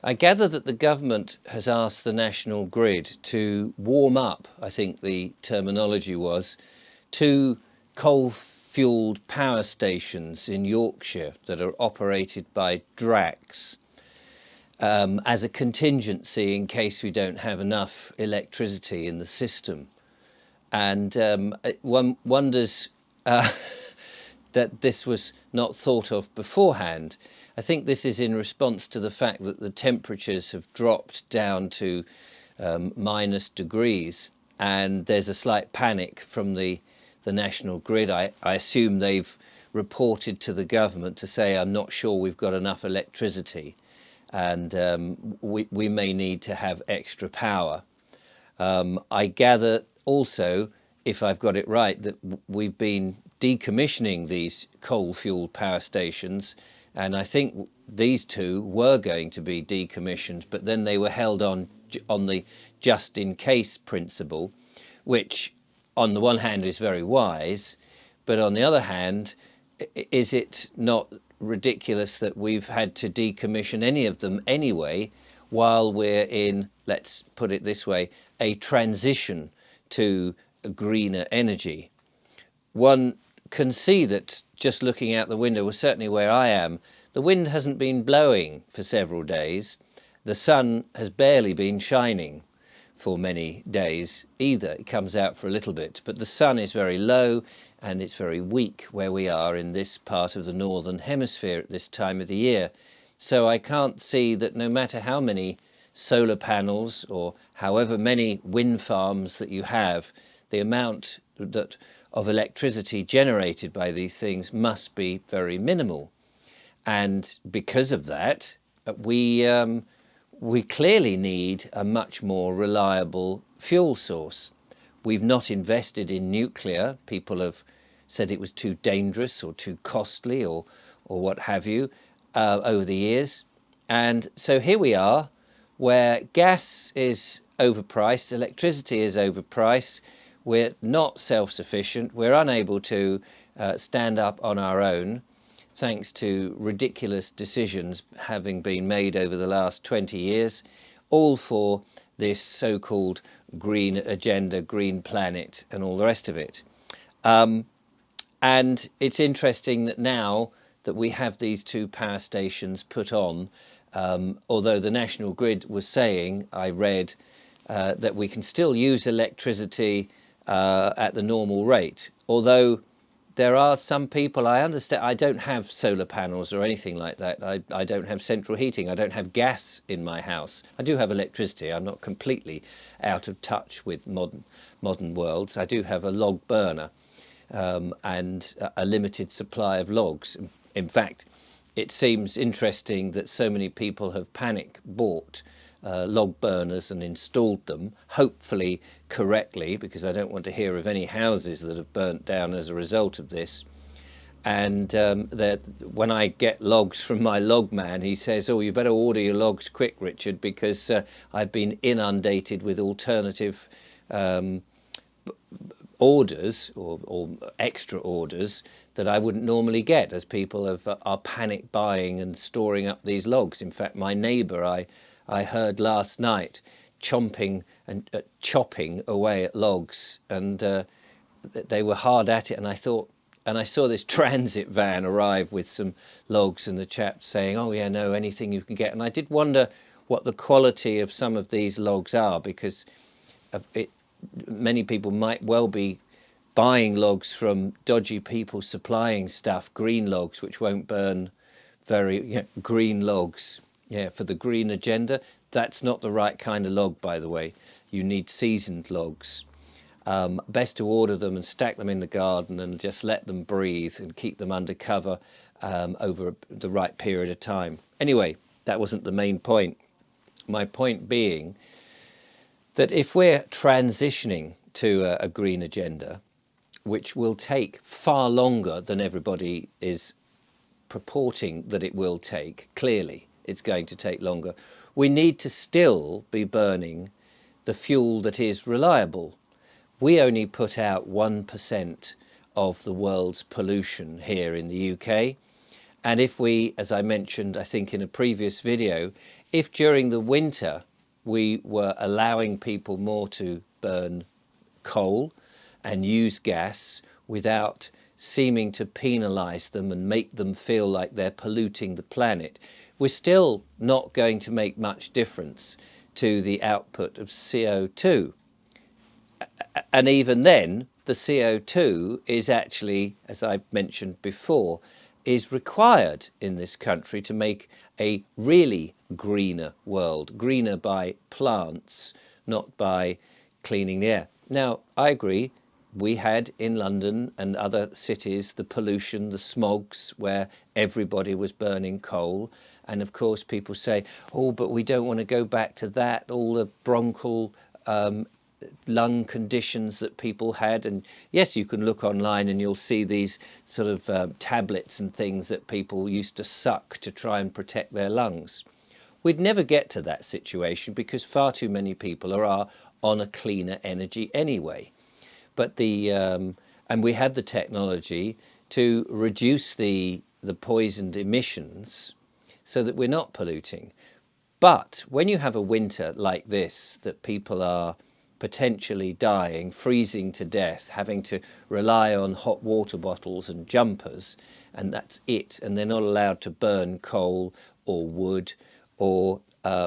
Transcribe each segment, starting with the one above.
I gather that the government has asked the national grid to warm up, I think the terminology was, two coal-fuelled power stations in Yorkshire that are operated by Drax as a contingency in case we don't have enough electricity in the system. And one wonders that this was not thought of beforehand. I think this is in response to the fact that the temperatures have dropped down to minus degrees, and there's a slight panic from the national grid. I assume they've reported to the government to say, I'm not sure we've got enough electricity, and we may need to have extra power. I gather also, if I've got it right, that we've been decommissioning these coal-fueled power stations, and I think these two were going to be decommissioned, but then they were held on the just-in-case principle, which on the one hand is very wise, but on the other hand, is it not ridiculous that we've had to decommission any of them anyway while we're in, let's put it this way, a transition to greener energy? One can see that just looking out the window, well, certainly where I am, the wind hasn't been blowing for several days. The sun has barely been shining for many days either. It comes out for a little bit, but the sun is very low and it's very weak where we are in this part of the northern hemisphere at this time of the year. So I can't see that no matter how many solar panels or however many wind farms that you have, the amount of electricity generated by these things must be very minimal. And because of that, we clearly need a much more reliable fuel source. We've not invested in nuclear. People have said it was too dangerous or too costly or what have you over the years. And so here we are, where gas is overpriced, electricity is overpriced, we're not self-sufficient, we're unable to stand up on our own, thanks to ridiculous decisions having been made over the last 20 years, all for this so-called green agenda, green planet, and all the rest of it. And it's interesting that now that we have these two power stations put on, although the national grid was saying, I read, that we can still use electricity at the normal rate, although there are some people, I understand, I don't have solar panels or anything like that. I don't have central heating. I don't have gas in my house. I do have electricity. I'm not completely out of touch with modern worlds. I do have a log burner and a limited supply of logs. In fact, it seems interesting that so many people have panic bought log burners and installed them, hopefully correctly, because I don't want to hear of any houses that have burnt down as a result of this. And when I get logs from my log man, he says, oh, you better order your logs quick, Richard, because I've been inundated with alternative orders or extra orders that I wouldn't normally get, as people are panic buying and storing up these logs. In fact, my neighbour, I heard last night chomping and chopping away at logs, and they were hard at it, and I thought, and I saw this transit van arrive with some logs, and the chap saying, oh yeah, no, anything you can get. And I did wonder what the quality of some of these logs are, because many people might well be buying logs from dodgy people supplying stuff, green logs, which won't burn very, green logs. Yeah, for the green agenda. That's not the right kind of log, by the way. You need seasoned logs. Best to order them and stack them in the garden and just let them breathe and keep them under cover over the right period of time. Anyway, that wasn't the main point. My point being that if we're transitioning to a green agenda, which will take far longer than everybody is purporting that it will take, clearly, it's going to take longer. We need to still be burning the fuel that is reliable. We only put out 1% of the world's pollution here in the UK. And if we, as I mentioned, I think in a previous video, if during the winter we were allowing people more to burn coal and use gas without seeming to penalise them and make them feel like they're polluting the planet, we're still not going to make much difference to the output of CO2. And even then, the CO2 is actually, as I mentioned before, is required in this country to make a really greener world, greener by plants, not by cleaning the air. Now, I agree, we had in London and other cities the pollution, the smogs, where everybody was burning coal. And of course, people say, oh, but we don't want to go back to that, all the bronchial lung conditions that people had. And yes, you can look online and you'll see these sort of tablets and things that people used to suck to try and protect their lungs. We'd never get to that situation because far too many people are on a cleaner energy anyway. But and we have the technology to reduce the poisoned emissions so that we're not polluting. But when you have a winter like this, that people are potentially dying, freezing to death, having to rely on hot water bottles and jumpers, and that's it, and they're not allowed to burn coal or wood, or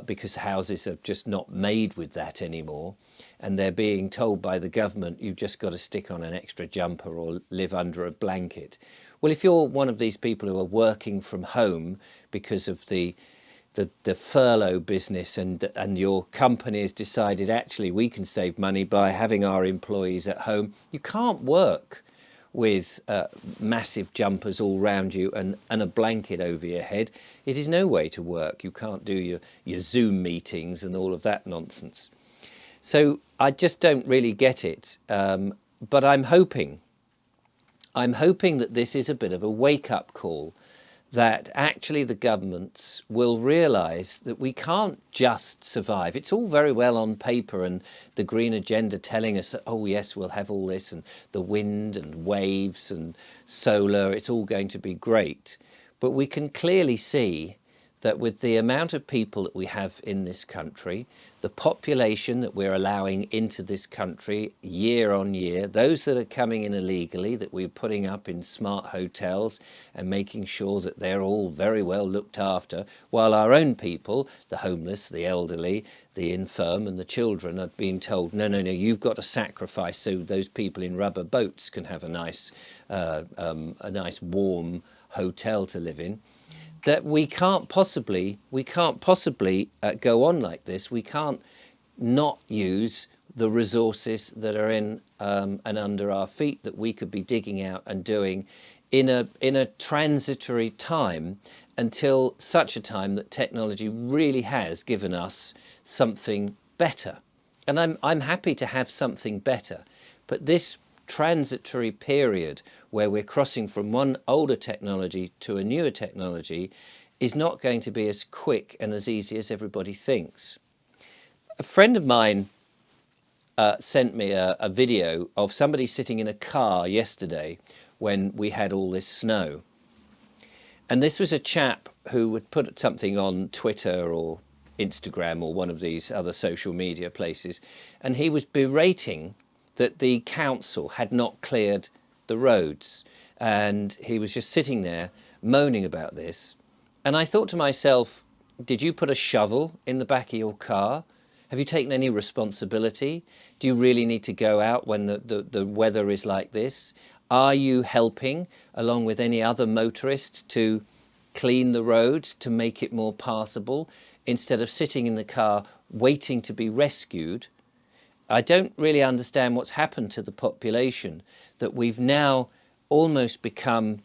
because houses are just not made with that anymore, and they're being told by the government, you've just got to stick on an extra jumper or live under a blanket. Well, if you're one of these people who are working from home because of the furlough business, and your company has decided actually we can save money by having our employees at home, you can't work with massive jumpers all round you and a blanket over your head. It is no way to work. You can't do your Zoom meetings and all of that nonsense. So I just don't really get it. But I'm hoping that this is a bit of a wake-up call, that actually the governments will realise that we can't just survive. It's all very well on paper and the green agenda telling us, oh yes, we'll have all this and the wind and waves and solar, it's all going to be great. But we can clearly see that with the amount of people that we have in this country, the population that we're allowing into this country year on year, those that are coming in illegally, that we're putting up in smart hotels and making sure that they're all very well looked after, while our own people, the homeless, the elderly, the infirm and the children are being told, no, no, no, you've got to sacrifice so those people in rubber boats can have a nice warm hotel to live in. That we can't possibly go on like this. We can't not use the resources that are in and under our feet that we could be digging out and doing in a transitory time, until such a time that technology really has given us something better. And I'm happy to have something better, but this transitory period where we're crossing from one older technology to a newer technology is not going to be as quick and as easy as everybody thinks. A friend of mine sent me a video of somebody sitting in a car yesterday when we had all this snow. And this was a chap who would put something on Twitter or Instagram or one of these other social media places, and he was berating that the council had not cleared the roads, and he was just sitting there moaning about this. And I thought to myself, did you put a shovel in the back of your car? Have you taken any responsibility? Do you really need to go out when the weather is like this? Are you helping, along with any other motorist, to clean the roads, to make it more passable, instead of sitting in the car waiting to be rescued? I don't really understand what's happened to the population, that we've now almost become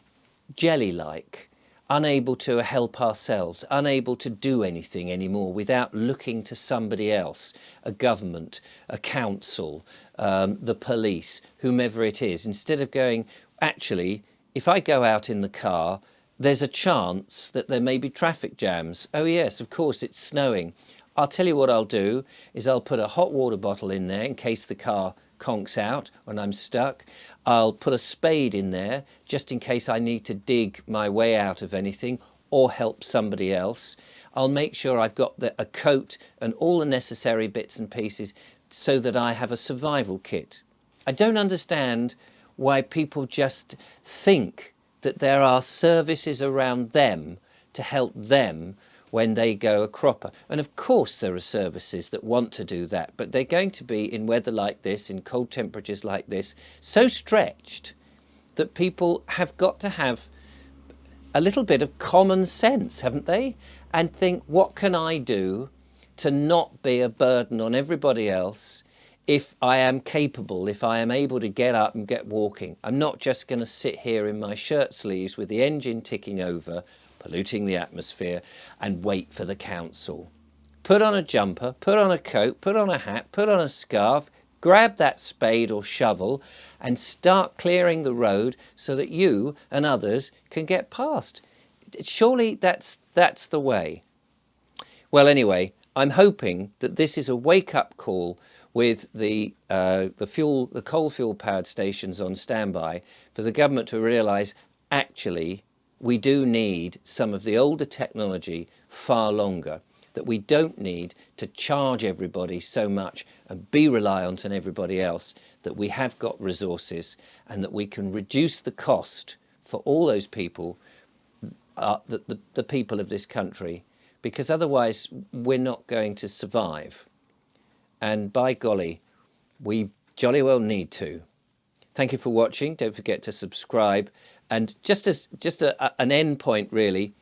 jelly-like, unable to help ourselves, unable to do anything anymore without looking to somebody else, a government, a council, the police, whomever it is, instead of going, actually, if I go out in the car, there's a chance that there may be traffic jams. Oh yes, of course, it's snowing. I'll tell you what I'll do is I'll put a hot water bottle in there in case the car conks out when I'm stuck. I'll put a spade in there just in case I need to dig my way out of anything or help somebody else. I'll make sure I've got a coat and all the necessary bits and pieces so that I have a survival kit. I don't understand why people just think that there are services around them to help them when they go a cropper. And of course there are services that want to do that, but they're going to be, in weather like this, in cold temperatures like this, so stretched that people have got to have a little bit of common sense, haven't they? And think, what can I do to not be a burden on everybody else if I am capable, if I am able to get up and get walking? I'm not just going to sit here in my shirt sleeves with the engine ticking over, polluting the atmosphere, and wait for the council. Put on a jumper, put on a coat, put on a hat, put on a scarf, grab that spade or shovel and start clearing the road so that you and others can get past. Surely that's the way. Well, anyway, I'm hoping that this is a wake-up call with the coal fuel powered stations on standby for the government to realise, actually, we do need some of the older technology far longer, that we don't need to charge everybody so much and be reliant on everybody else, that we have got resources and that we can reduce the cost for all those people, the people of this country, because otherwise we're not going to survive. And by golly, we jolly well need to. Thank you for watching. Don't forget to subscribe. And just an end point, really,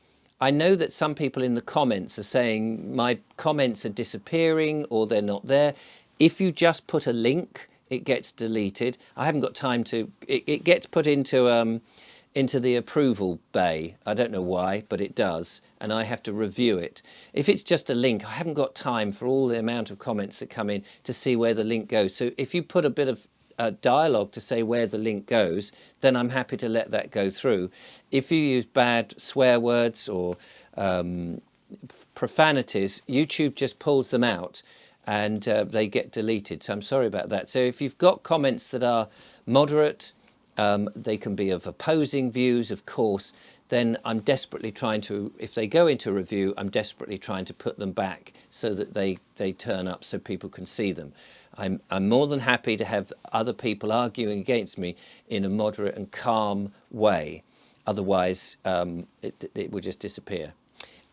I know that some people in the comments are saying my comments are disappearing or they're not there. If you just put a link, it gets deleted. I haven't got time to, it gets put into the approval bay. I don't know why, but it does. And I have to review it. If it's just a link, I haven't got time for all the amount of comments that come in to see where the link goes. So if you put a bit of dialogue to say where the link goes, then I'm happy to let that go through. If you use bad swear words or profanities, YouTube just pulls them out and they get deleted. So I'm sorry about that. So if you've got comments that are moderate, they can be of opposing views, of course, then I'm desperately trying to, if they go into review, I'm desperately trying to put them back so that they turn up so people can see them. I'm more than happy to have other people arguing against me in a moderate and calm way. Otherwise, it will just disappear.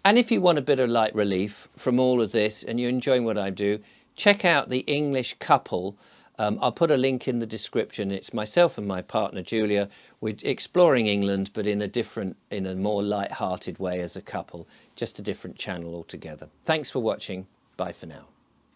And if you want a bit of light relief from all of this and you're enjoying what I do, check out The English Couple. I'll put a link in the description. It's myself and my partner Julia. We're exploring England, but in a more light-hearted way as a couple. Just a different channel altogether. Thanks for watching. Bye for now.